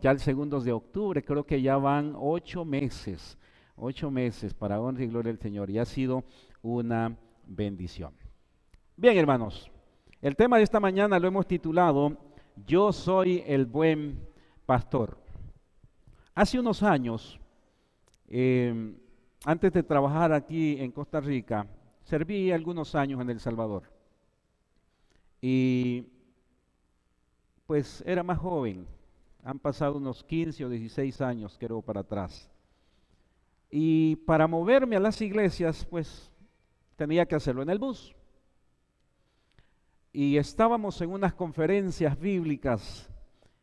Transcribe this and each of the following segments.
ya el 2 de octubre, creo que ya van 8 meses para honra y gloria del Señor, y ha sido una bendición. Bien, hermanos, el tema de esta mañana lo hemos titulado Yo soy el buen pastor. Hace unos años, eh, antes de trabajar aquí en Costa Rica, serví algunos años en El Salvador y pues era más joven. Han pasado unos 15 o 16 años, creo, para atrás. Y para moverme a las iglesias, pues tenía que hacerlo en el bus. Y estábamos en unas conferencias bíblicas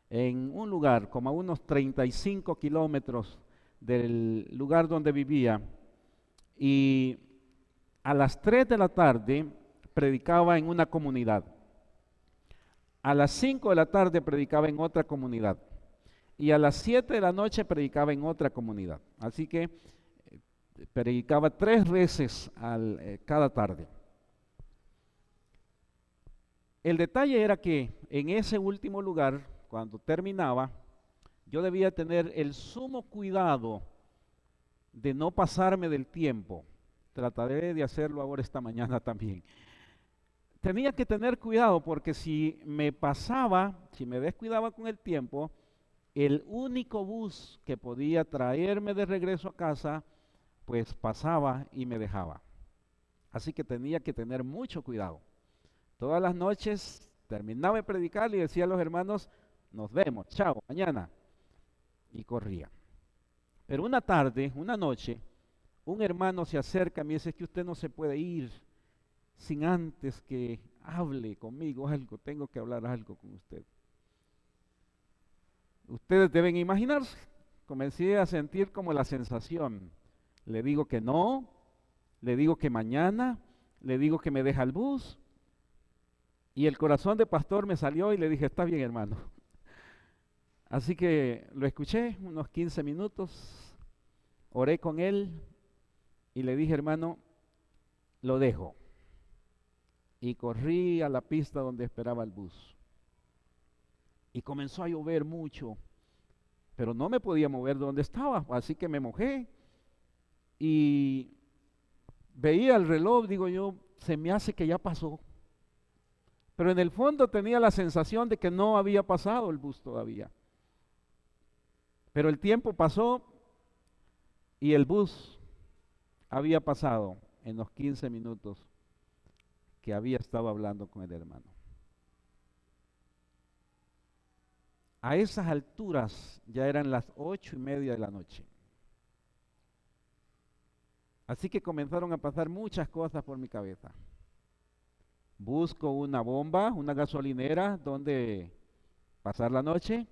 en un lugar como a unos 35 kilómetros del lugar donde vivía. Y a las 3 de la tarde predicaba en una comunidad. A las 5 de la tarde predicaba en otra comunidad. Y a las 7 de la noche predicaba en otra comunidad. Así que predicaba 3 veces cada tarde. El detalle era que en ese último lugar, cuando terminaba, yo debía tener el sumo cuidado de no pasarme del tiempo. Trataré de hacerlo ahora esta mañana también. Tenía que tener cuidado porque si me pasaba, si me descuidaba con el tiempo, el único bus que podía traerme de regreso a casa, pues pasaba y me dejaba. Así que tenía que tener mucho cuidado. Todas las noches terminaba de predicar y decía a los hermanos, nos vemos, chao, mañana. Y corría. Pero una tarde, una noche, un hermano se acerca a mí y dice, es que usted no se puede ir sin antes que hable conmigo algo, tengo que hablar algo con usted. Ustedes deben imaginarse, comencé a sentir como la sensación, le digo que no, le digo que mañana, le digo que me deja el bus, y el corazón de pastor me salió y le dije, está bien, hermano. Así que lo escuché unos 15 minutos, oré con él y le dije, hermano, lo dejo. Y corrí a la pista donde esperaba el bus. Y comenzó a llover mucho, pero no me podía mover de donde estaba, así que me mojé. Y veía el reloj, digo yo, se me hace que ya pasó. Pero en el fondo tenía la sensación de que no había pasado el bus todavía. Pero el tiempo pasó y el bus había pasado en los 15 minutos que había estado hablando con el hermano. A esas alturas ya eran las 8:30 de la noche. Así que comenzaron a pasar muchas cosas por mi cabeza. Busco una bomba, una gasolinera donde pasar la noche.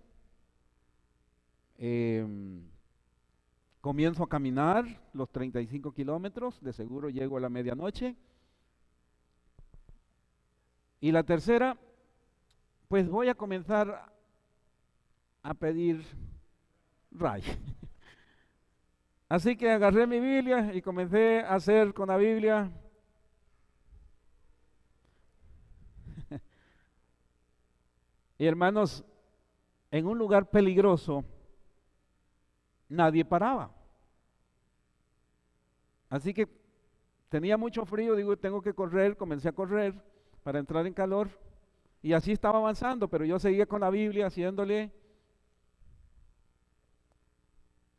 Comienzo a caminar los 35 kilómetros, de seguro llego a la medianoche. Y la tercera, pues voy a comenzar a pedir ray. Así que agarré mi Biblia y comencé a hacer con la Biblia. Y hermanos, en un lugar peligroso, nadie paraba. Así que tenía mucho frío, digo, tengo que correr, comencé a correr para entrar en calor. Y así estaba avanzando, pero yo seguía con la Biblia haciéndole.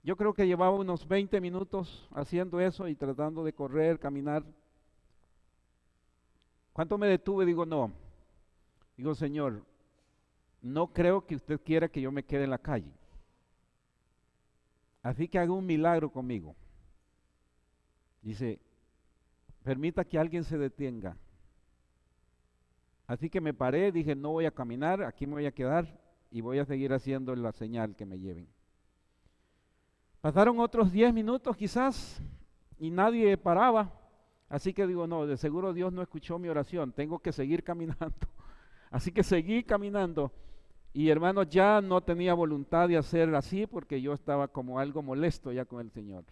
Yo creo que llevaba unos 20 minutos haciendo eso y tratando de correr, caminar. ¿Cuánto me detuve? Digo, no. Digo, Señor, no creo que usted quiera que yo me quede en la calle. Así que haga un milagro conmigo. Dice, permita que alguien se detenga. Así que me paré, dije, no voy a caminar, aquí me voy a quedar y voy a seguir haciendo la señal que me lleven. Pasaron otros 10 minutos quizás y nadie paraba. Así que digo, no, de seguro Dios no escuchó mi oración, tengo que seguir caminando. Así que seguí caminando y hermanos, ya no tenía voluntad de hacer así porque yo estaba como algo molesto ya con el Señor.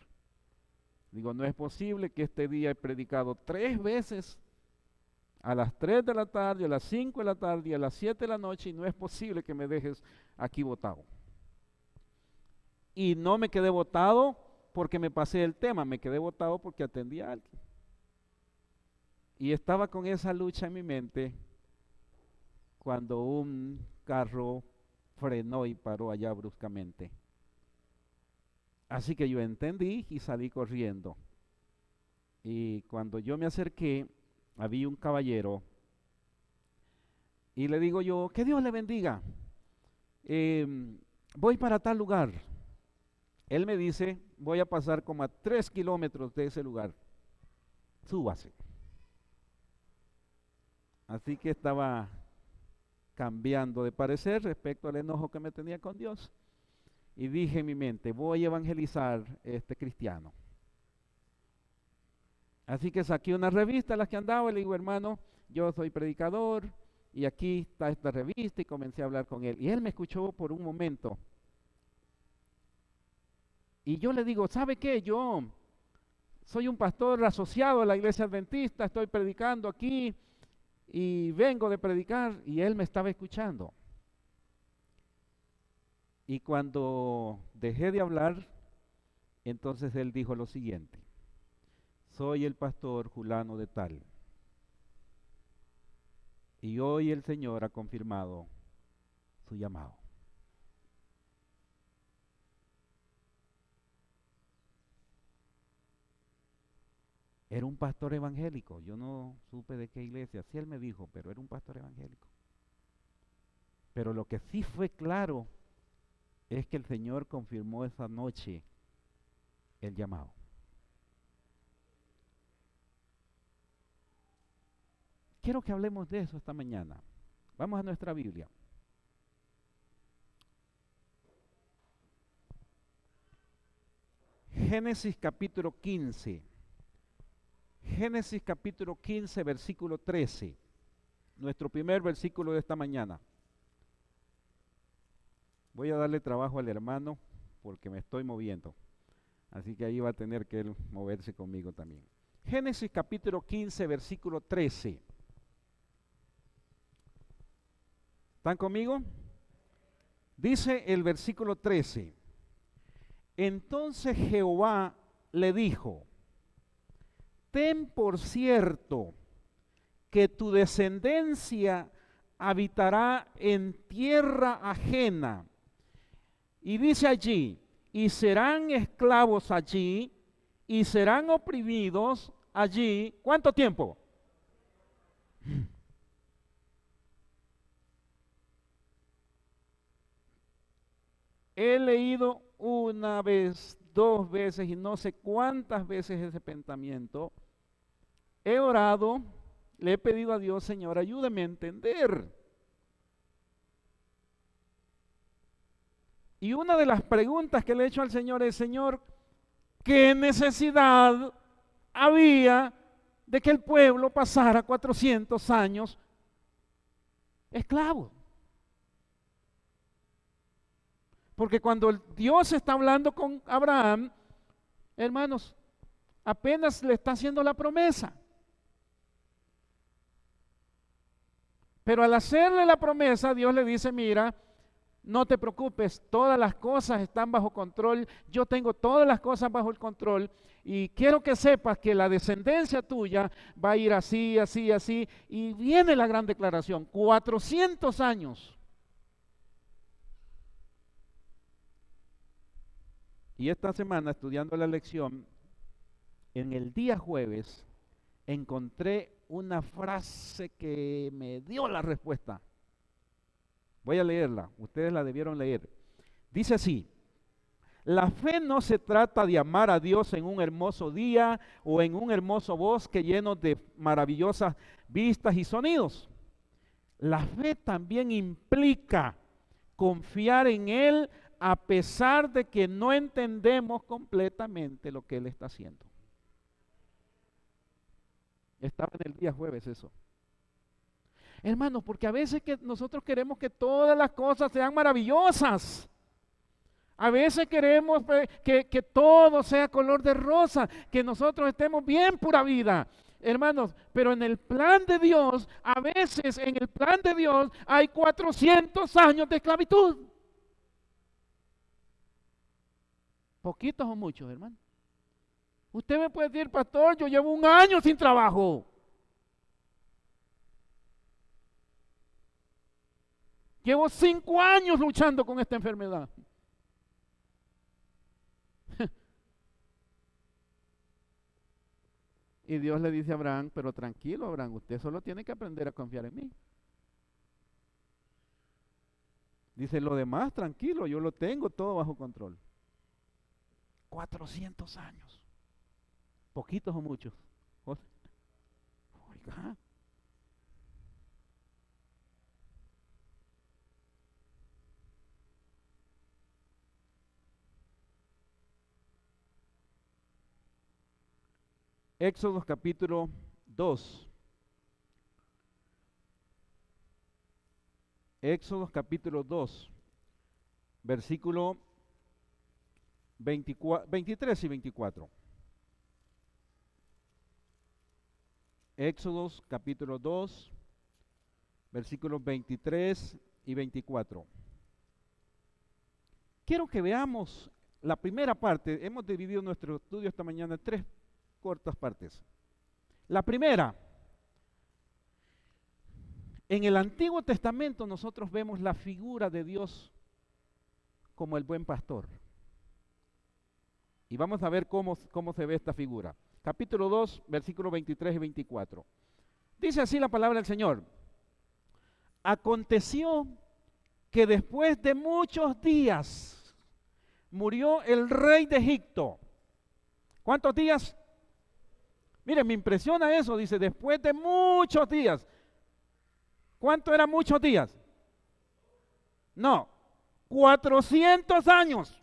Digo, no es posible que este día he predicado 3 veces, a las 3 de la tarde, a las 5 de la tarde y a las 7 de la noche, y no es posible que me dejes aquí botado. y no me quedé botado porque me pasé el tema, me quedé botado porque atendí a alguien. Y estaba con esa lucha en mi mente cuando un carro frenó y paró allá bruscamente. Así que yo entendí y salí corriendo. Y cuando yo me acerqué, había un caballero y le digo yo, que Dios le bendiga, voy para tal lugar. Él me dice, voy a pasar como a 3 kilómetros de ese lugar, súbase. Así que estaba cambiando de parecer respecto al enojo que me tenía con Dios. Y dije en mi mente, voy a evangelizar este cristiano. Así que saqué una revista en la que andaba y le digo, hermano, yo soy predicador y aquí está esta revista, y comencé a hablar con él. Y él me escuchó por un momento. Y yo le digo, ¿sabe qué? Yo soy un pastor asociado a la iglesia adventista, estoy predicando aquí y vengo de predicar. Y él me estaba escuchando. Y cuando dejé de hablar, entonces él dijo lo siguiente: soy el pastor Julano de tal, y hoy el Señor ha confirmado su llamado. Era un pastor evangélico, yo no supe de qué iglesia, sí él me dijo, pero era un pastor evangélico. Pero lo que sí fue claro es que el Señor confirmó esa noche el llamado. Quiero que hablemos de eso esta mañana. Vamos a nuestra Biblia. Génesis capítulo 15. Génesis capítulo 15, versículo 13. Nuestro primer versículo de esta mañana. Voy a darle trabajo al hermano porque me estoy moviendo. Así que ahí va a tener que él moverse conmigo también. Génesis capítulo 15, versículo 13. ¿Están conmigo? Dice el versículo 13. Entonces Jehová le dijo: ten por cierto que tu descendencia habitará en tierra ajena. Y dice allí, y serán esclavos allí, y serán oprimidos allí. ¿Cuánto tiempo? He leído una vez, 2 veces y no sé cuántas veces ese pensamiento. He orado, le he pedido a Dios, Señor, ayúdame a entender. Y una de las preguntas que le he hecho al Señor es: Señor, ¿qué necesidad había de que el pueblo pasara 400 años esclavo? Porque cuando Dios está hablando con Abraham, hermanos, apenas le está haciendo la promesa. Pero al hacerle la promesa, Dios le dice: mira, no te preocupes, todas las cosas están bajo control, yo tengo todas las cosas bajo el control, y quiero que sepas que la descendencia tuya va a ir así, así, así, y viene la gran declaración: 400 años. Y esta semana, estudiando la lección, en el día jueves, encontré una frase que me dio la respuesta. Voy a leerla, ustedes la debieron leer. Dice así: la fe no se trata de amar a Dios en un hermoso día o en un hermoso bosque lleno de maravillosas vistas y sonidos. La fe también implica confiar en Él a pesar de que no entendemos completamente lo que Él está haciendo. Estaba en el día jueves eso. Hermanos, porque a veces que nosotros queremos que todas las cosas sean maravillosas. A veces queremos que todo sea color de rosa, que nosotros estemos bien pura vida. Hermanos, pero en el plan de Dios, a veces en el plan de Dios hay 400 años de esclavitud. ¿Poquitos o muchos, hermano? Usted me puede decir, pastor, yo llevo 1 año sin trabajo. Llevo 5 años luchando con esta enfermedad. Y Dios le dice a Abraham, pero tranquilo, Abraham, usted solo tiene que aprender a confiar en mí. Dice, lo demás, tranquilo, yo lo tengo todo bajo control. 400 años. ¿Poquitos o muchos? Oiga. Éxodo capítulo 2. Éxodo capítulo 2, versículo 23 y 24. Éxodo capítulo 2, versículos 23 y 24. Quiero que veamos la primera parte. Hemos dividido nuestro estudio esta mañana en 3 cortas partes. La primera, en el Antiguo Testamento nosotros vemos la figura de Dios como el buen pastor. Y vamos a ver cómo se ve esta figura. Capítulo 2, versículos 23 y 24. Dice así la palabra del Señor. Aconteció que después de muchos días murió el rey de Egipto. ¿Cuántos días? Miren, me impresiona eso, dice, después de muchos días. ¿Cuánto eran muchos días? No, 400 años.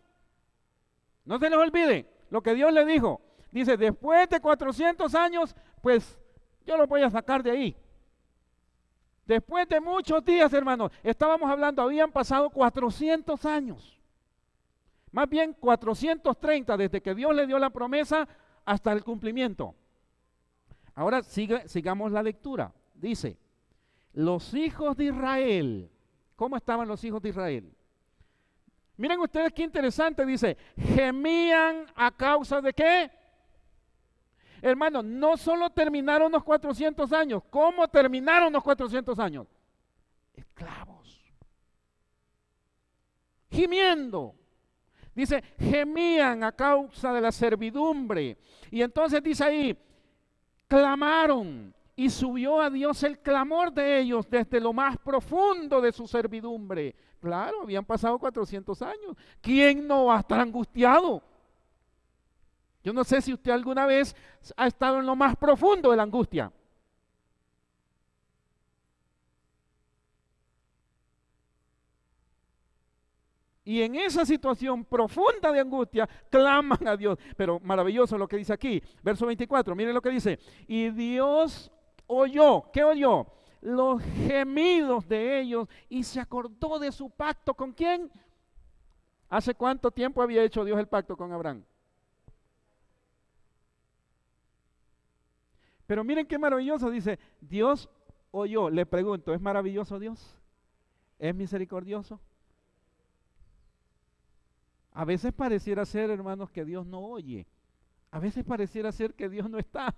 No se les olvide lo que Dios le dijo. Dice, después de 400 años, pues yo lo voy a sacar de ahí. Después de muchos días, hermanos, estábamos hablando, habían pasado 400 años. Más bien 430 desde que Dios le dio la promesa hasta el cumplimiento. Ahora sigamos la lectura. Dice, los hijos de Israel, ¿cómo estaban los hijos de Israel? Miren ustedes qué interesante, dice, gemían a causa de ¿qué? Hermanos, no solo terminaron los 400 años, ¿cómo terminaron los 400 años? Esclavos. Gimiendo. Dice, gemían a causa de la servidumbre. Y entonces dice ahí, clamaron y subió a Dios el clamor de ellos desde lo más profundo de su servidumbre. Claro, habían pasado 400 años. ¿Quién no va a estar angustiado? Yo no sé si usted alguna vez ha estado en lo más profundo de la angustia. Y en esa situación profunda de angustia, claman a Dios. Pero maravilloso lo que dice aquí, verso 24, miren lo que dice. Y Dios oyó, ¿qué oyó? Los gemidos de ellos y se acordó de su pacto. ¿Con quién? ¿Hace cuánto tiempo había hecho Dios el pacto con Abraham? Pero miren qué maravilloso, dice, Dios oyó. Le pregunto, ¿es maravilloso Dios? ¿Es misericordioso? A veces pareciera ser, hermanos, que Dios no oye. A veces pareciera ser que Dios no está.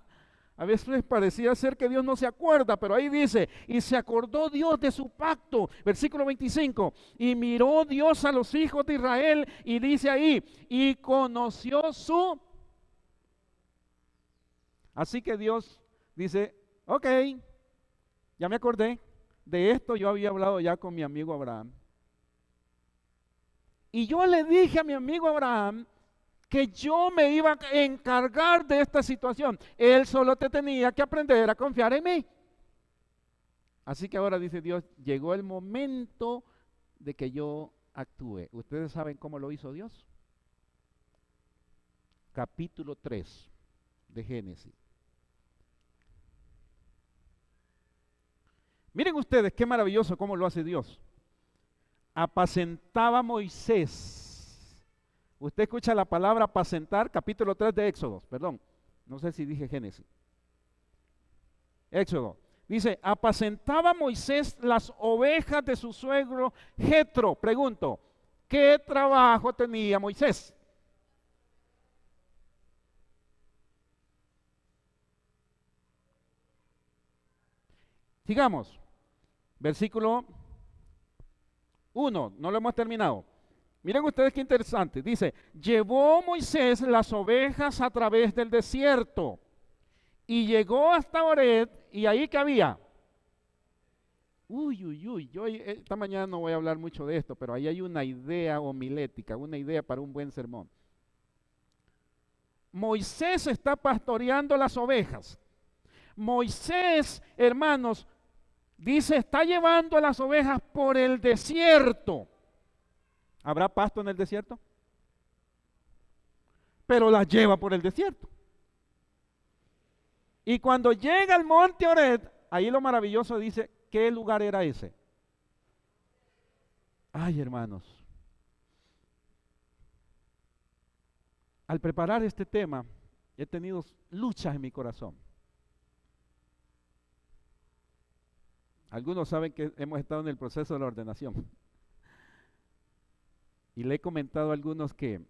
A veces pareciera ser que Dios no se acuerda, pero ahí dice, y se acordó Dios de su pacto. Versículo 25, y miró Dios a los hijos de Israel y dice ahí, y conoció su... Así que Dios dice, ok, ya me acordé, de esto yo había hablado ya con mi amigo Abraham. Y yo le dije a mi amigo Abraham que yo me iba a encargar de esta situación. Él solo te tenía que aprender a confiar en mí. Así que ahora dice Dios, llegó el momento de que yo actúe. ¿Ustedes saben cómo lo hizo Dios? Capítulo 3 de Génesis. Miren ustedes qué maravilloso cómo lo hace Dios. Apacentaba Moisés. Usted escucha la palabra apacentar, capítulo 3 de Éxodo, perdón, no sé si dije Génesis. Éxodo, dice, apacentaba Moisés las ovejas de su suegro Jetro. Pregunto, ¿qué trabajo tenía Moisés? Sigamos. Versículo 1, no lo hemos terminado. Miren ustedes qué interesante. Dice, llevó Moisés las ovejas a través del desierto y llegó hasta Horeb, y ahí que había. Yo esta mañana no voy a hablar mucho de esto, pero ahí hay una idea homilética, una idea para un buen sermón. Moisés está pastoreando las ovejas. Moisés, hermanos, dice, está llevando a las ovejas por el desierto. ¿Habrá pasto en el desierto? Pero las lleva por el desierto. Y cuando llega al monte Horeb, ahí lo maravilloso dice, ¿qué lugar era ese? Ay, hermanos, al preparar este tema, he tenido luchas en mi corazón. Algunos saben que hemos estado en el proceso de la ordenación. Y le he comentado a algunos que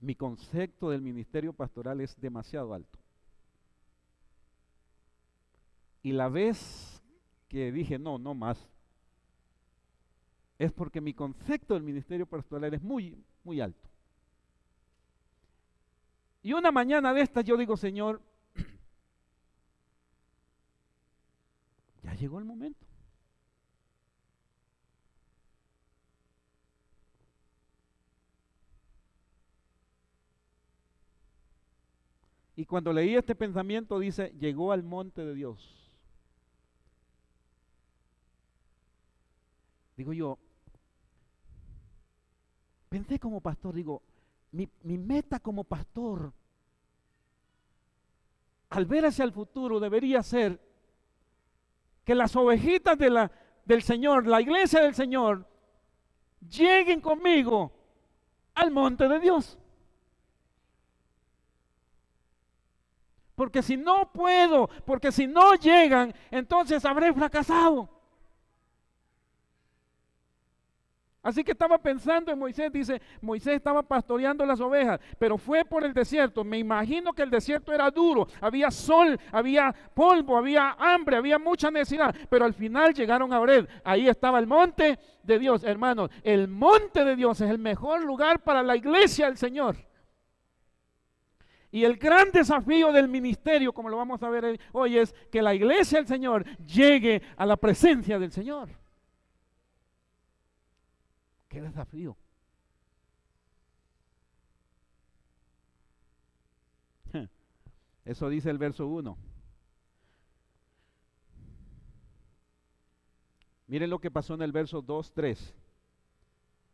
mi concepto del ministerio pastoral es demasiado alto. Y la vez que dije, no más, es porque mi concepto del ministerio pastoral es muy, muy alto. Y una mañana de estas yo digo, Señor, ya llegó el momento. Y cuando leí este pensamiento dice, llegó al monte de Dios. Digo yo, pensé como pastor, digo, mi meta como pastor, al ver hacia el futuro, debería ser que las ovejitas del Señor, la iglesia del Señor, lleguen conmigo al monte de Dios. Porque si no puedo, porque si no llegan, entonces habré fracasado. Así que estaba pensando en Moisés, dice, Moisés estaba pastoreando las ovejas, pero fue por el desierto. Me imagino que el desierto era duro, había sol, había polvo, había hambre, había mucha necesidad, pero al final llegaron a Horeb. Ahí estaba el monte de Dios, hermanos. El monte de Dios es el mejor lugar para la iglesia del Señor. Y el gran desafío del ministerio, como lo vamos a ver hoy, es que la iglesia del Señor llegue a la presencia del Señor. ¡Qué desafío! Eso dice el verso 1. Miren lo que pasó en el verso 2, 3.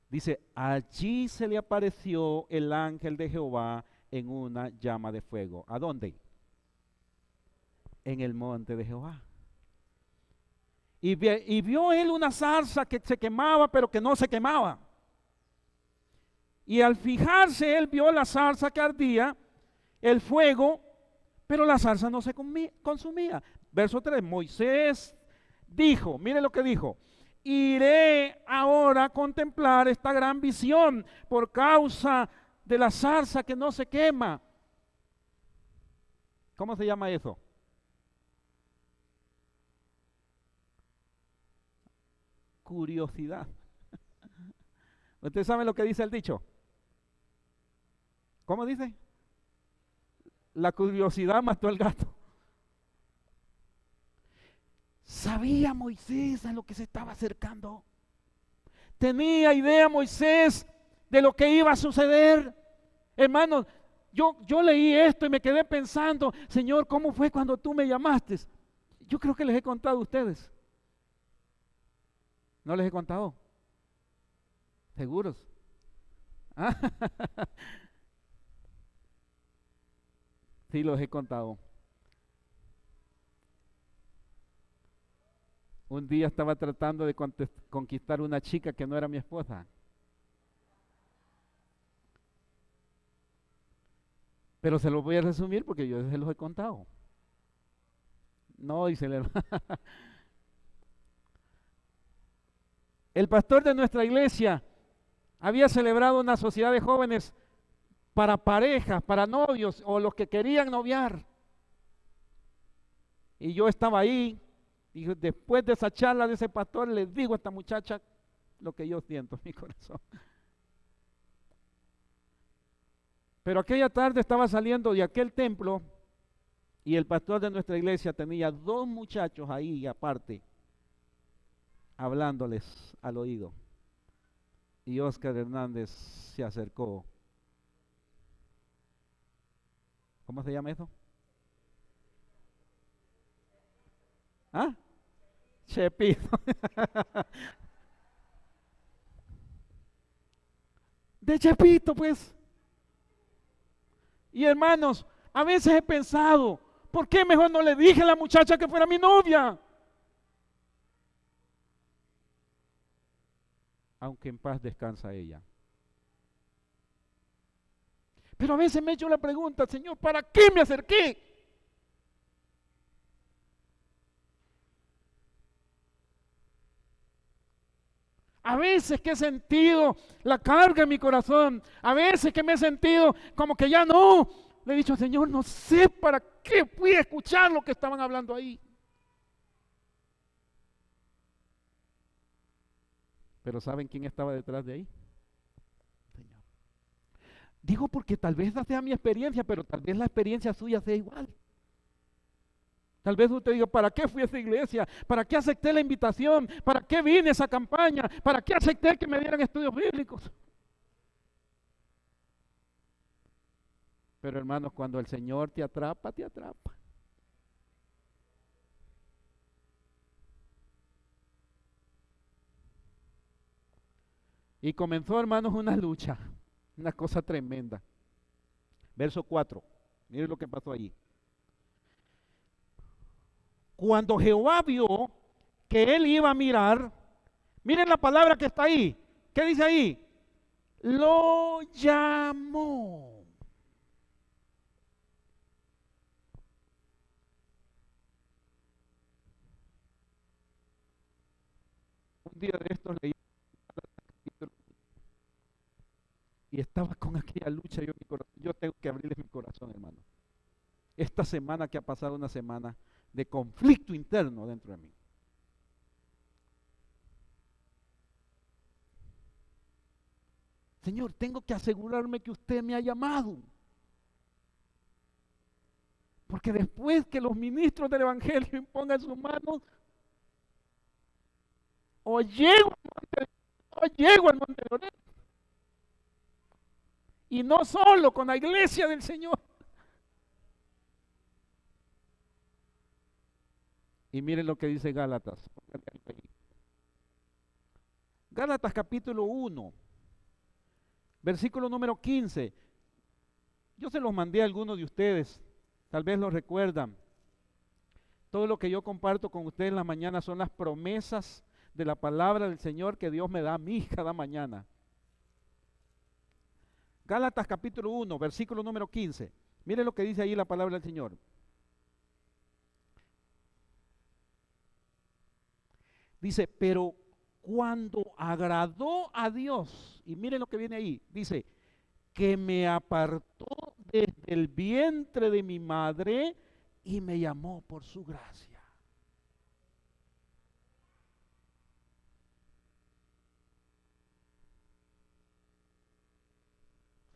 Dice, allí se le apareció el ángel de Jehová en una llama de fuego. ¿A dónde? En el monte de Jehová. Y vio él una zarza que se quemaba, pero que no se quemaba. Y al fijarse, él vio la zarza que ardía, el fuego, pero la zarza no se consumía. Verso 3, Moisés dijo, mire lo que dijo, iré ahora a contemplar esta gran visión por causa de la zarza que no se quema. ¿Cómo se llama eso? Curiosidad. ¿Ustedes saben lo que dice el dicho? ¿Cómo dice? La curiosidad mató al gato. ¿Sabía Moisés a lo que se estaba acercando? ¿Tenía idea Moisés de lo que iba a suceder? Hermanos, yo leí esto y me quedé pensando, Señor, ¿cómo fue cuando tú me llamaste? Yo creo que les he contado a ustedes. ¿No les he contado? ¿Seguros? ¿Ah? Sí, los he contado. Un día estaba tratando de conquistar una chica que no era mi esposa. Pero se los voy a resumir porque yo se los he contado. No, dice el hermano. El pastor de nuestra iglesia había celebrado una sociedad de jóvenes para parejas, para novios o los que querían noviar. Y yo estaba ahí Y después de esa charla de ese pastor, le digo a esta muchacha lo que yo siento en mi corazón. Pero aquella tarde estaba saliendo de aquel templo y el pastor de nuestra iglesia tenía 2 muchachos ahí aparte, hablándoles al oído. Y Oscar Hernández se acercó. ¿Cómo se llama eso? ¿Ah? Chepito. De Chepito, pues. Y hermanos, a veces he pensado, ¿por qué mejor no le dije a la muchacha que fuera mi novia? Aunque en paz descansa ella. Pero a veces me he hecho la pregunta, Señor, ¿para qué me acerqué? A veces que he sentido la carga en mi corazón, a veces que me he sentido como que ya no, le he dicho, Señor, no sé para qué fui a escuchar lo que estaban hablando ahí. Pero ¿saben quién estaba detrás de ahí? Señor. Digo porque tal vez esa sea mi experiencia, pero tal vez la experiencia suya sea igual. Tal vez usted diga, ¿para qué fui a esa iglesia? ¿Para qué acepté la invitación? ¿Para qué vine a esa campaña? ¿Para qué acepté que me dieran estudios bíblicos? Pero hermanos, cuando el Señor te atrapa, te atrapa. Y comenzó, hermanos, una lucha, una cosa tremenda. Verso 4, miren lo que pasó allí. Cuando Jehová vio que él iba a mirar, miren la palabra que está ahí. ¿Qué dice ahí? Lo llamó. Un día de estos leí y estaba con aquella lucha. Yo tengo que abrirles mi corazón, hermano. Esta semana que ha pasado, una semana de conflicto interno dentro de mí. Señor, tengo que asegurarme que usted me ha llamado. Porque después que los ministros del Evangelio impongan sus manos, o llego al Monte de Oreb. Y no solo con la iglesia del Señor. Y miren lo que dice Gálatas. Gálatas capítulo 1, versículo número 15. Yo se los mandé a algunos de ustedes, tal vez lo recuerdan. Todo lo que yo comparto con ustedes en la mañana son las promesas de la palabra del Señor que Dios me da a mí cada mañana. Gálatas capítulo 1, versículo número 15. Miren lo que dice ahí la palabra del Señor. Dice, pero cuando agradó a Dios, y miren lo que viene ahí, dice, que me apartó desde el vientre de mi madre y me llamó por su gracia.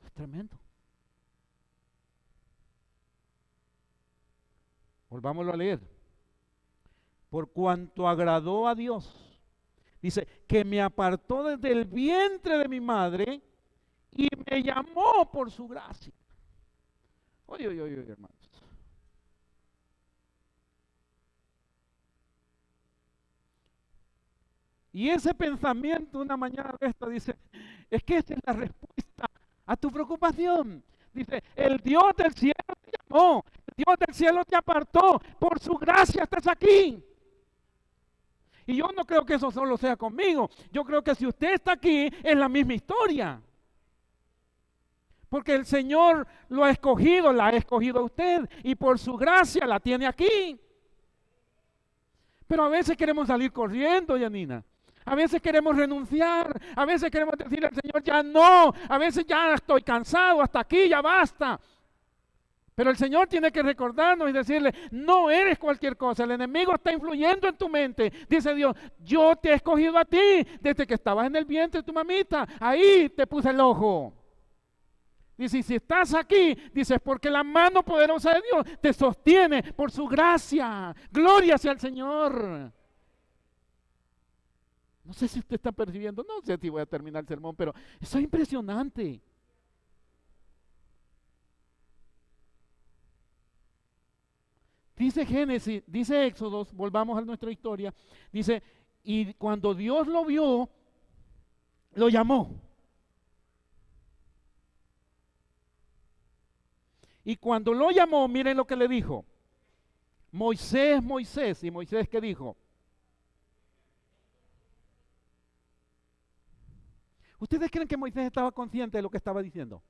Es tremendo. Volvámoslo a leer. Por cuanto agradó a Dios, dice, que me apartó desde el vientre de mi madre y me llamó por su gracia. Oye, hermanos. Y ese pensamiento una mañana de esta dice, es que esa es la respuesta a tu preocupación. Dice, el Dios del cielo te llamó, el Dios del cielo te apartó, por su gracia estás aquí. Y yo no creo que eso solo sea conmigo, yo creo que si usted está aquí es la misma historia. Porque el Señor lo ha escogido, la ha escogido a usted y por su gracia la tiene aquí. Pero a veces queremos salir corriendo, Yanina. A veces queremos renunciar, a veces queremos decirle al Señor, ya no, a veces ya estoy cansado, hasta aquí, ya basta. Pero el Señor tiene que recordarnos y decirle, no eres cualquier cosa, el enemigo está influyendo en tu mente. Dice Dios, yo te he escogido a ti desde que estabas en el vientre de tu mamita, ahí te puse el ojo. Dice, y si estás aquí, dice, porque la mano poderosa de Dios te sostiene por su gracia. Gloria sea al Señor. No sé si usted está percibiendo, no sé si voy a terminar el sermón, pero eso es impresionante. Dice Génesis, dice Éxodo, volvamos a nuestra historia, dice, y cuando Dios lo vio, lo llamó. Y cuando lo llamó, miren lo que le dijo. Moisés, Moisés. ¿Y Moisés qué dijo? ¿Ustedes creen que Moisés estaba consciente de lo que estaba diciendo?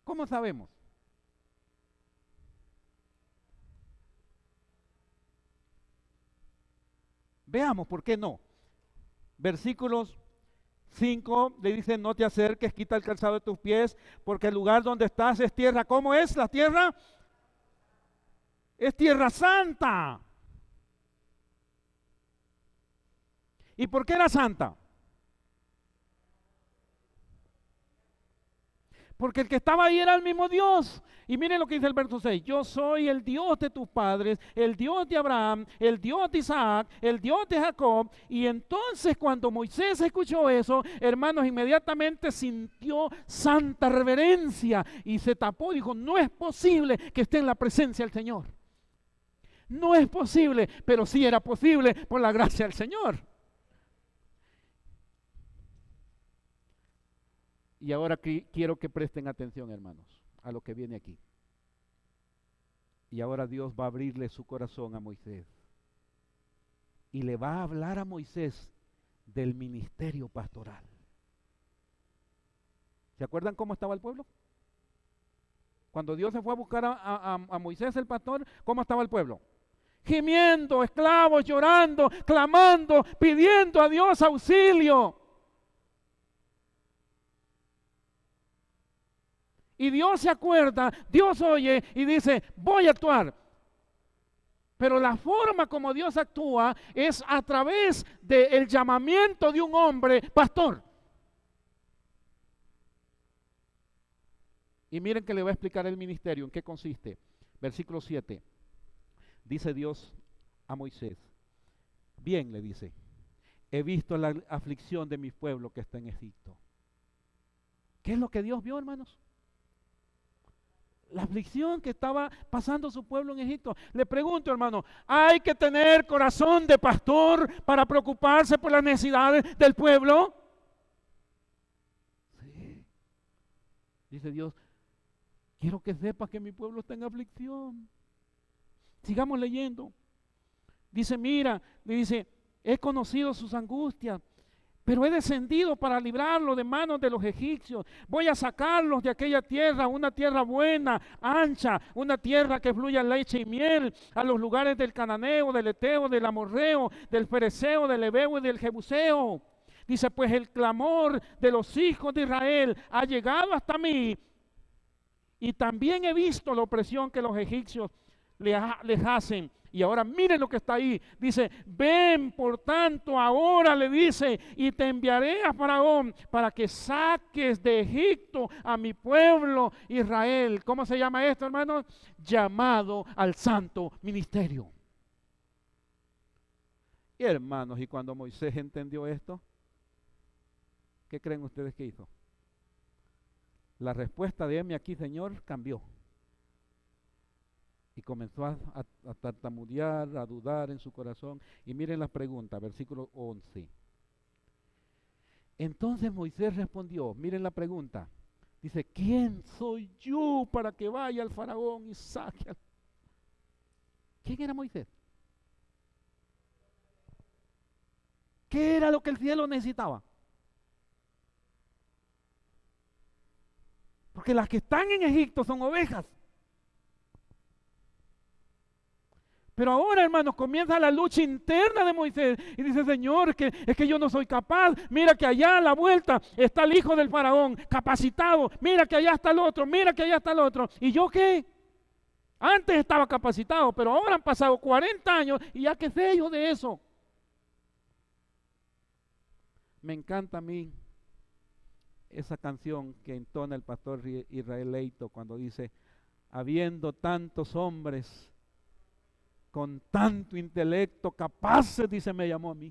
¿Cómo sabemos? Veamos, ¿por qué no? Versículos 5 le dice, no te acerques, quita el calzado de tus pies, porque el lugar donde estás es tierra. ¿Cómo es la tierra? Es tierra santa. ¿Y por qué era santa? Porque el que estaba ahí era el mismo Dios. Y miren lo que dice el verso 6. Yo soy el Dios de tus padres, el Dios de Abraham, el Dios de Isaac, el Dios de Jacob. Y entonces cuando Moisés escuchó eso, hermanos, inmediatamente sintió santa reverencia y se tapó y dijo, no es posible que esté en la presencia del Señor. No es posible, pero sí era posible por la gracia del Señor. Y ahora quiero que presten atención, hermanos, a lo que viene aquí. Y ahora Dios va a abrirle su corazón a Moisés. Y le va a hablar a Moisés del ministerio pastoral. ¿Se acuerdan cómo estaba el pueblo? Cuando Dios se fue a buscar a Moisés el pastor, ¿cómo estaba el pueblo? Gimiendo, esclavos, llorando, clamando, pidiendo a Dios auxilio. Y Dios se acuerda, Dios oye y dice, voy a actuar. Pero la forma como Dios actúa es a través del llamamiento de un hombre pastor. Y miren que le voy a explicar el ministerio, en qué consiste. Versículo 7. Dice Dios a Moisés, bien, le dice, he visto la aflicción de mi pueblo que está en Egipto. ¿Qué es lo que Dios vio, hermanos? La aflicción que estaba pasando su pueblo en Egipto. Le pregunto, hermano, ¿hay que tener corazón de pastor para preocuparse por las necesidades del pueblo? Sí. Dice Dios, quiero que sepas que mi pueblo está en aflicción. Sigamos leyendo. Dice, mira, le dice, he conocido sus angustias, pero he descendido para librarlo de manos de los egipcios. Voy a sacarlos de aquella tierra, una tierra buena, ancha, una tierra que fluya leche y miel, a los lugares del cananeo, del eteo, del amorreo, del fereceo, del heveo y del jebuseo. Dice, pues el clamor de los hijos de Israel ha llegado hasta mí, y también he visto la opresión que los egipcios les hacen. Y ahora miren lo que está ahí. Dice, ven por tanto ahora, le dice, y te enviaré a Faraón para que saques de Egipto a mi pueblo Israel. ¿Cómo se llama esto, hermanos? Llamado al santo ministerio. Y hermanos, y cuando Moisés entendió esto, ¿qué creen ustedes que hizo? La respuesta de heme aquí, Señor, cambió. Y comenzó a tartamudear, a dudar en su corazón. Y miren la pregunta, versículo 11. Entonces Moisés respondió, miren la pregunta. Dice, ¿quién soy yo para que vaya al faraón y saque? ¿Quién era Moisés? ¿Qué era lo que el cielo necesitaba? Porque las que están en Egipto son ovejas. Pero ahora, hermanos, comienza la lucha interna de Moisés y dice, Señor, es que yo no soy capaz. Mira que allá a la vuelta está el hijo del faraón, capacitado. Mira que allá está el otro, mira que allá está el otro. ¿Y yo qué? Antes estaba capacitado, pero ahora han pasado 40 años y ya qué sé yo de eso. Me encanta a mí esa canción que entona el pastor Israel Leito cuando dice, habiendo tantos hombres con tanto intelecto, capaces, dice, me llamó a mí.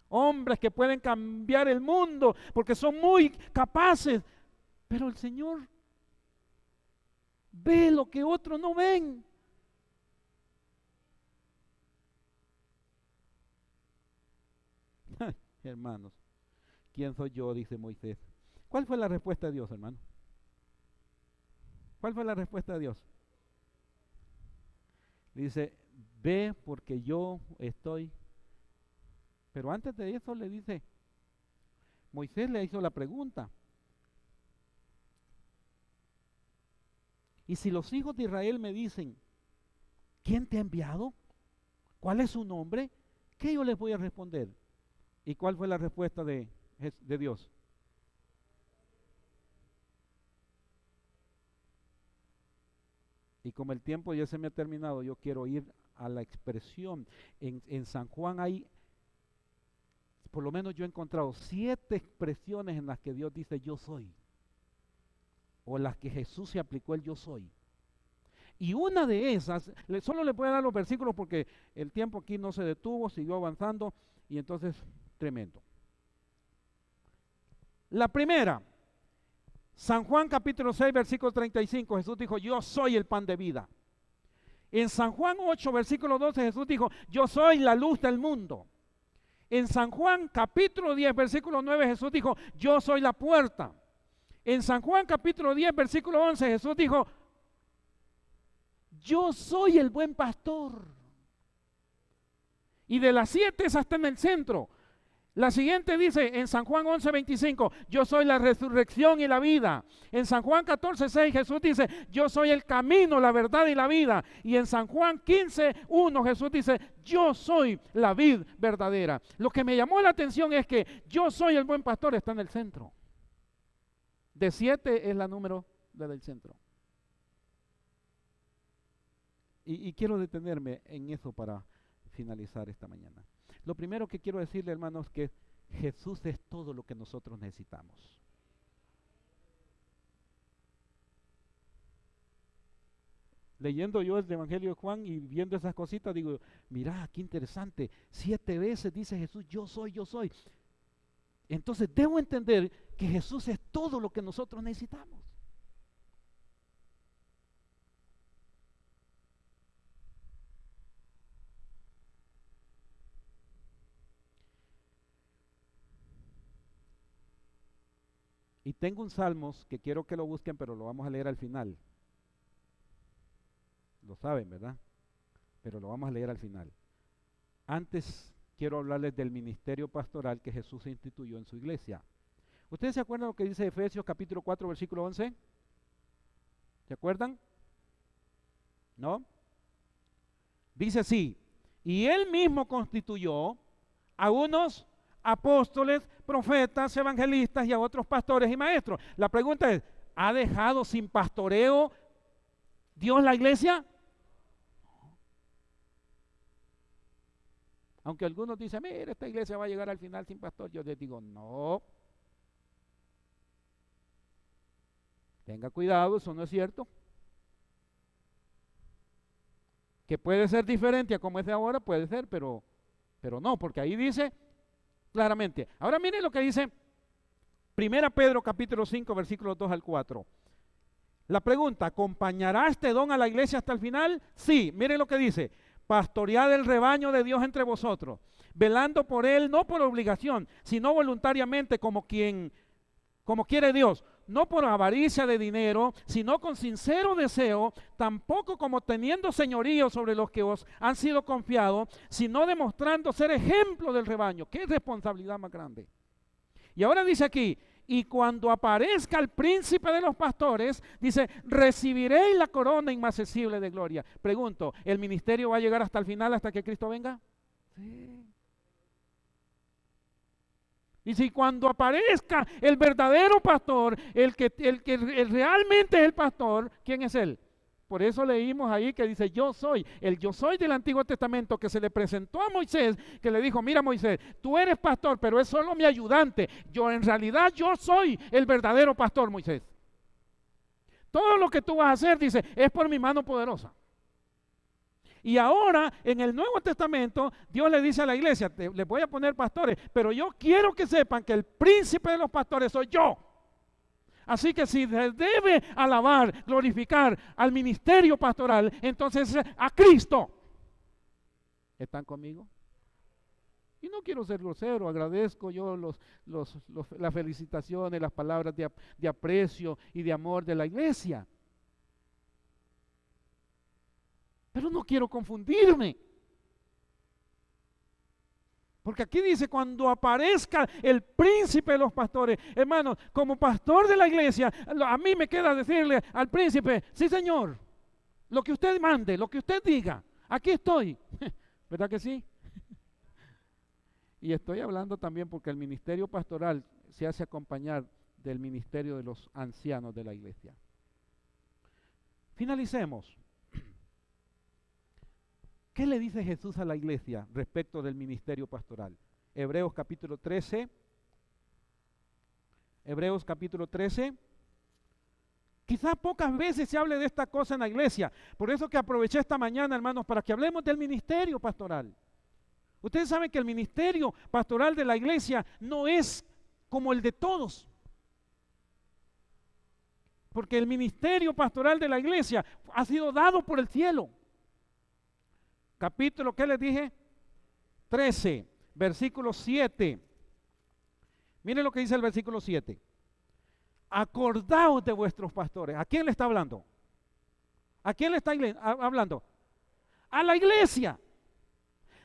Hombres que pueden cambiar el mundo porque son muy capaces, pero el Señor ve lo que otros no ven. Ay, hermanos, ¿quién soy yo? Dice Moisés. ¿Cuál fue la respuesta de Dios, hermano? ¿Cuál fue la respuesta de Dios? Dice, ve porque yo estoy. Pero antes de eso le dice, Moisés le hizo la pregunta. Y si los hijos de Israel me dicen, ¿quién te ha enviado? ¿Cuál es su nombre? ¿Qué yo les voy a responder? ¿Y cuál fue la respuesta de Dios? Y como el tiempo ya se me ha terminado, yo quiero ir a la expresión. En San Juan hay, por lo menos yo he encontrado 7 expresiones en las que Dios dice yo soy. O las que Jesús se aplicó el yo soy. Y una de esas, solo le voy a dar los versículos porque el tiempo aquí no se detuvo, siguió avanzando y entonces tremendo. La primera, San Juan capítulo 6 versículo 35, Jesús dijo, yo soy el pan de vida. En San Juan 8 versículo 12 Jesús dijo, yo soy la luz del mundo. En San Juan capítulo 10 versículo 9 Jesús dijo, yo soy la puerta. En San Juan capítulo 10 versículo 11 Jesús dijo, yo soy el buen pastor. Y de las 7 esa está en el centro. La siguiente dice en San Juan 11:25, yo soy la resurrección y la vida. En San Juan 14:6 Jesús dice, yo soy el camino, la verdad y la vida. Y en San Juan 15:1 Jesús dice, yo soy la vid verdadera. Lo que me llamó la atención es que yo soy el buen pastor está en el centro. De 7 es la número del centro. Y quiero detenerme en eso para finalizar esta mañana. Lo primero que quiero decirle, hermanos, que Jesús es todo lo que nosotros necesitamos. Leyendo yo el Evangelio de Juan y viendo esas cositas, digo, mira, qué interesante. 7 veces dice Jesús, yo soy, yo soy. Entonces debo entender que Jesús es todo lo que nosotros necesitamos. Y tengo un Salmos que quiero que lo busquen, pero lo vamos a leer al final. Lo saben, ¿verdad? Pero lo vamos a leer al final. Antes quiero hablarles del ministerio pastoral que Jesús instituyó en su iglesia. ¿Ustedes se acuerdan lo que dice Efesios capítulo 4, versículo 11? ¿Se acuerdan? ¿No? Dice así, y él mismo constituyó a unos apóstoles, profetas, evangelistas y a otros pastores y maestros. La pregunta es, ¿ha dejado sin pastoreo Dios la iglesia? Aunque algunos dicen, mira, esta iglesia va a llegar al final sin pastor, yo les digo, no. Tenga cuidado, eso no es cierto. Que puede ser diferente a como es de ahora, puede ser, pero no, porque ahí dice claramente. Ahora miren lo que dice 1 Pedro capítulo 5, versículos 2 al 4. La pregunta, ¿acompañará este don a la iglesia hasta el final? Sí, miren lo que dice. Pastoread el rebaño de Dios entre vosotros, velando por él, no por obligación, sino voluntariamente como quiere Dios, no por avaricia de dinero, sino con sincero deseo, tampoco como teniendo señorío sobre los que os han sido confiados, sino demostrando ser ejemplo del rebaño. ¡Qué responsabilidad más grande! Y ahora dice aquí, y cuando aparezca el príncipe de los pastores, dice, recibiréis la corona inmarcesible de gloria. Pregunto, ¿el ministerio va a llegar hasta el final, hasta que Cristo venga? Sí. Dice, y cuando aparezca el verdadero pastor, el que realmente es el pastor, ¿quién es él? Por eso leímos ahí que dice, yo soy, el yo soy del Antiguo Testamento que se le presentó a Moisés, que le dijo, mira Moisés, tú eres pastor, pero es solo mi ayudante. En realidad yo soy el verdadero pastor, Moisés. Todo lo que tú vas a hacer, dice, es por mi mano poderosa. Y ahora, en el Nuevo Testamento, Dios le dice a la iglesia, les voy a poner pastores, pero yo quiero que sepan que el príncipe de los pastores soy yo. Así que si se debe alabar, glorificar al ministerio pastoral, entonces a Cristo. ¿Están conmigo? Y no quiero ser grosero, agradezco yo las felicitaciones, las palabras de aprecio y de amor de la iglesia. Pero no quiero confundirme. Porque aquí dice, cuando aparezca el príncipe de los pastores, hermanos, como pastor de la iglesia, a mí me queda decirle al príncipe, sí señor, lo que usted mande, lo que usted diga, aquí estoy. ¿Verdad que sí? Y estoy hablando también porque el ministerio pastoral se hace acompañar del ministerio de los ancianos de la iglesia. Finalicemos. ¿Qué le dice Jesús a la iglesia respecto del ministerio pastoral? Hebreos capítulo 13. Hebreos capítulo 13. Quizás pocas veces se hable de esta cosa en la iglesia. Por eso que aproveché esta mañana, hermanos, para que hablemos del ministerio pastoral. Ustedes saben que el ministerio pastoral de la iglesia no es como el de todos. Porque el ministerio pastoral de la iglesia ha sido dado por el cielo. Capítulo, ¿qué les dije? 13, versículo 7. Miren lo que dice el versículo 7. Acordaos de vuestros pastores. ¿A quién le está hablando? ¿A quién le está hablando? A la iglesia.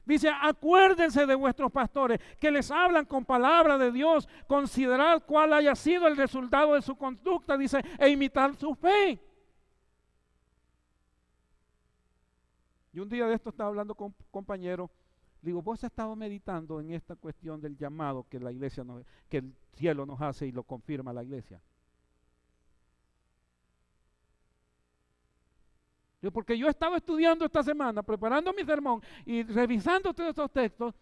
Dice, acuérdense de vuestros pastores, que les hablan con palabra de Dios, considerad cuál haya sido el resultado de su conducta, dice, e imitar su fe. Y un día de esto estaba hablando con un compañero, digo, vos has estado meditando en esta cuestión del llamado que la iglesia que el cielo nos hace y lo confirma la iglesia. Digo, porque yo he estado estudiando esta semana, preparando mi sermón y revisando todos estos textos.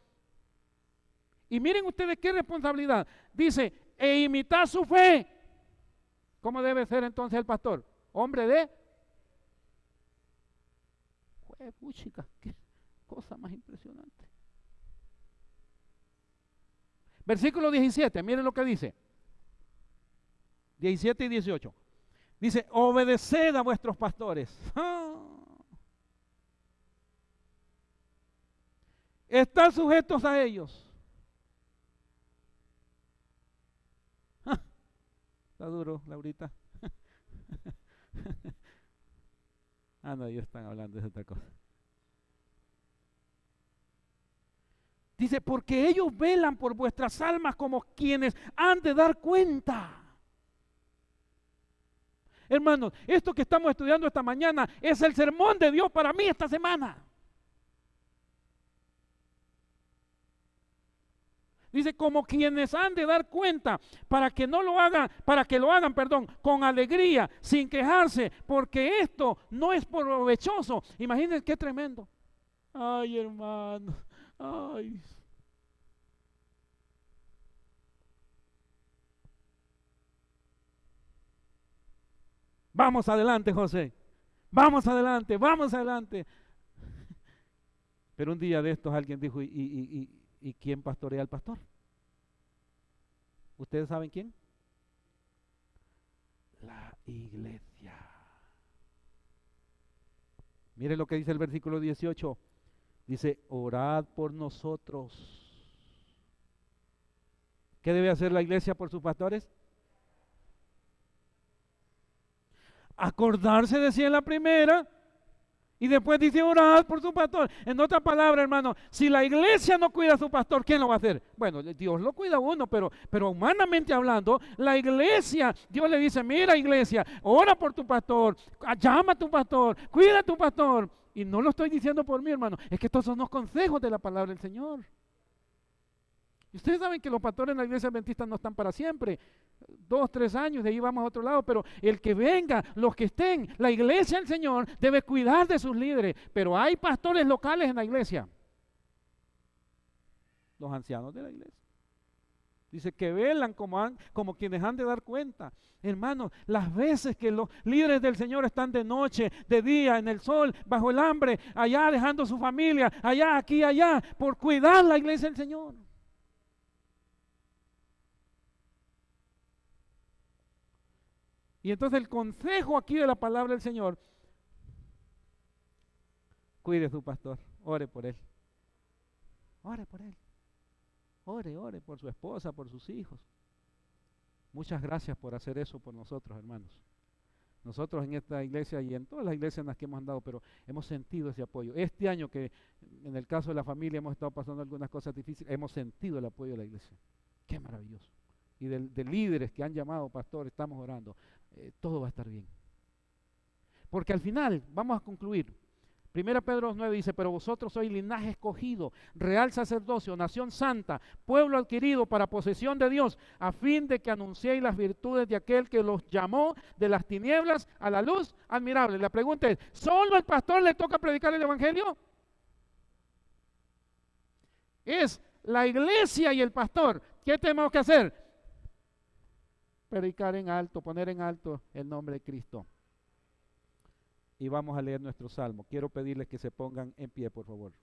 Y miren ustedes qué responsabilidad. Dice, e imitar su fe. ¿Cómo debe ser entonces el pastor? Hombre de... Chica, qué cosa más impresionante. Versículo 17, miren lo que dice. 17 y 18. Dice, obedeced a vuestros pastores. Están sujetos a ellos. Está duro, Laurita. No, ellos están hablando de otra cosa. Dice, porque ellos velan por vuestras almas como quienes han de dar cuenta. Hermanos, esto que estamos estudiando esta mañana es el sermón de Dios para mí esta semana. Dice, como quienes han de dar cuenta para que lo hagan, con alegría, sin quejarse, porque esto no es provechoso. Imagínense qué tremendo. Ay, hermano, ay. Vamos adelante, José. Vamos adelante, vamos adelante. Pero un día de estos alguien dijo, ¿y quién pastorea al pastor? ¿Ustedes saben quién? La iglesia. Mire lo que dice el versículo 18. Dice, orad por nosotros. ¿Qué debe hacer la iglesia por sus pastores? Acordarse, decía en la primera, Y después dice, orad por su pastor. En otra palabra, hermano, si la iglesia no cuida a su pastor, ¿quién lo va a hacer? Bueno, Dios lo cuida a uno, pero humanamente hablando, la iglesia, Dios le dice, mira iglesia, ora por tu pastor, llama a tu pastor, cuida a tu pastor. Y no lo estoy diciendo por mí, hermano, es que estos son los consejos de la palabra del Señor. Y ustedes saben que los pastores en la iglesia adventista no están para siempre, 2, 3 años, de ahí vamos a otro lado, pero el que venga, los que estén, la iglesia del Señor debe cuidar de sus líderes, pero hay pastores locales en la iglesia, los ancianos de la iglesia. Dice que velan como quienes han de dar cuenta. Hermanos, las veces que los líderes del Señor están de noche, de día, en el sol, bajo el hambre, allá dejando su familia, allá, aquí, allá, por cuidar la iglesia del Señor. Y entonces el consejo aquí de la palabra del Señor, cuide a su pastor, ore por él. Ore por él. Ore por su esposa, por sus hijos. Muchas gracias por hacer eso por nosotros, hermanos. Nosotros en esta iglesia y en todas las iglesias en las que hemos andado, pero hemos sentido ese apoyo. Este año que en el caso de la familia hemos estado pasando algunas cosas difíciles, hemos sentido el apoyo de la iglesia. Qué maravilloso. Y de líderes que han llamado, pastor, estamos orando. Todo va a estar bien. Porque al final, vamos a concluir. 1 Pedro 2:9 dice, pero vosotros sois linaje escogido, real sacerdocio, nación santa, pueblo adquirido para posesión de Dios, a fin de que anunciéis las virtudes de aquel que los llamó de las tinieblas a la luz admirable. La pregunta es, ¿solo al pastor le toca predicar el evangelio? Es la iglesia y el pastor. ¿Qué tenemos que hacer? Predicar en alto, poner en alto el nombre de Cristo. Y vamos a leer nuestro salmo. Quiero pedirles que se pongan en pie, por favor.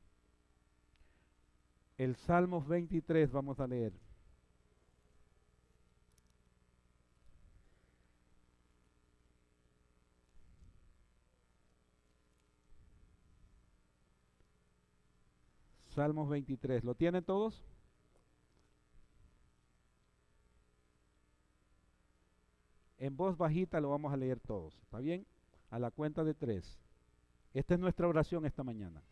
El Salmos 23 vamos a leer. Salmos 23. ¿Lo tienen todos? En voz bajita lo vamos a leer todos. ¿Está bien? A la cuenta de 3. Esta es nuestra oración esta mañana.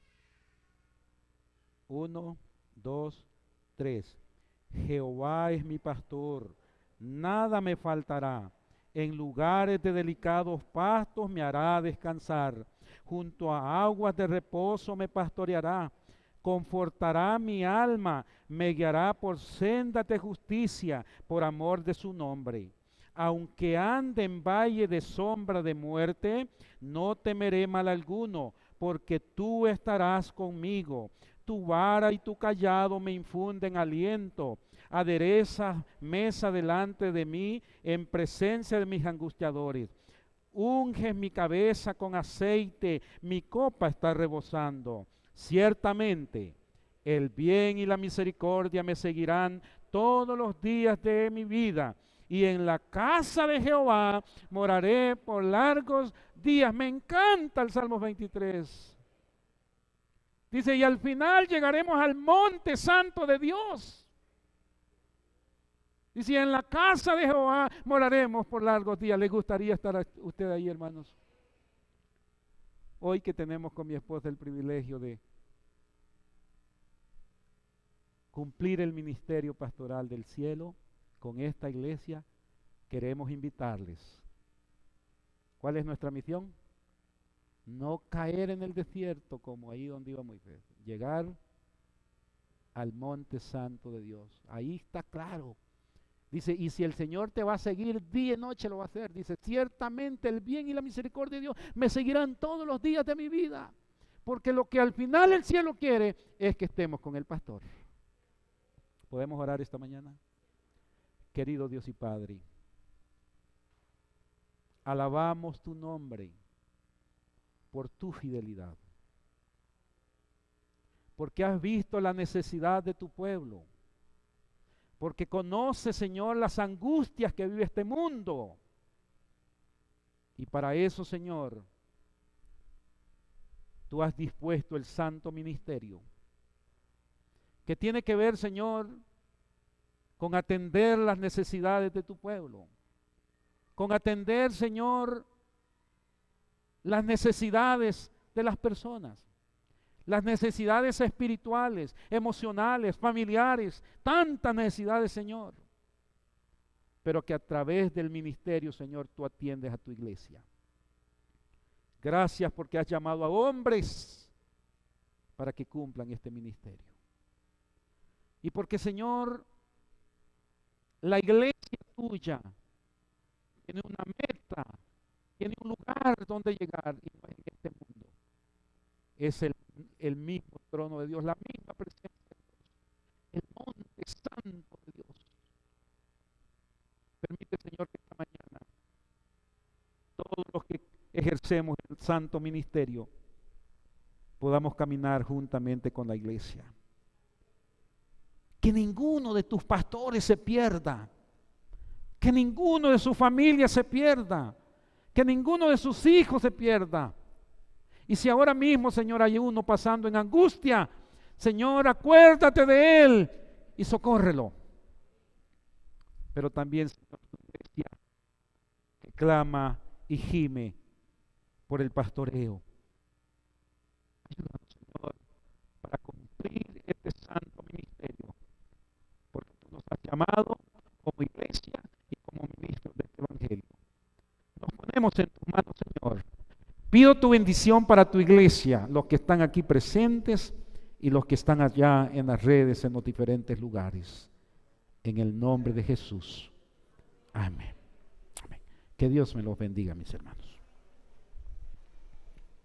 1, 2, 3. Jehová es mi pastor, nada me faltará. En lugares de delicados pastos me hará descansar. Junto a aguas de reposo me pastoreará. Confortará mi alma, me guiará por sendas de justicia, por amor de su nombre. Aunque ande en valle de sombra de muerte, no temeré mal alguno, porque tú estarás conmigo. Tu vara y tu cayado me infunden aliento. Aderezas mesa delante de mí en presencia de mis angustiadores. Unges mi cabeza con aceite, mi copa está rebosando. Ciertamente, el bien y la misericordia me seguirán todos los días de mi vida. Y en la casa de Jehová moraré por largos días. Me encanta el Salmo 23. Dice, y al final llegaremos al monte santo de Dios. Dice, y en la casa de Jehová moraremos por largos días. ¿Le gustaría estar usted ahí, hermanos? Hoy que tenemos con mi esposa el privilegio de cumplir el ministerio pastoral del cielo, con esta iglesia, queremos invitarles. ¿Cuál es nuestra misión? No caer en el desierto como ahí donde iba Moisés. Llegar al monte santo de Dios. Ahí está claro. Dice, y si el Señor te va a seguir día y noche lo va a hacer. Dice, ciertamente el bien y la misericordia de Dios me seguirán todos los días de mi vida. Porque lo que al final el cielo quiere es que estemos con el pastor. ¿Podemos orar esta mañana? Querido Dios y Padre, alabamos tu nombre por tu fidelidad, porque has visto la necesidad de tu pueblo, porque conoces, Señor, las angustias que vive este mundo, y para eso, Señor, tú has dispuesto el santo ministerio, que tiene que ver, Señor, con atender las necesidades de tu pueblo, con atender, Señor, las necesidades de las personas. Las necesidades espirituales, emocionales, familiares, tantas necesidades, Señor. Pero que a través del ministerio, Señor, tú atiendes a tu iglesia. Gracias porque has llamado a hombres para que cumplan este ministerio. Y porque, Señor, la iglesia tuya tiene una meta, tiene un lugar donde llegar, y no es en este mundo. Es el mismo trono de Dios, la misma presencia de Dios, el monte santo de Dios. Permite, Señor, que esta mañana todos los que ejercemos el santo ministerio podamos caminar juntamente con la iglesia. Que ninguno de tus pastores se pierda, que ninguno de su familia se pierda, que ninguno de sus hijos se pierda. Y si ahora mismo, Señor, hay uno pasando en angustia, Señor, acuérdate de él y socórrelo. Pero también, Señor, tu iglesia que clama y gime por el pastoreo. Ayúdanos, Señor, para cumplir este santo ministerio, porque tú nos has llamado como iglesia y como ministros de este evangelio. Nos ponemos en tus manos, Señor. Pido tu bendición para tu iglesia, los que están aquí presentes y los que están allá en las redes, en los diferentes lugares. En el nombre de Jesús. Amén. Amén. Que Dios me los bendiga, mis hermanos.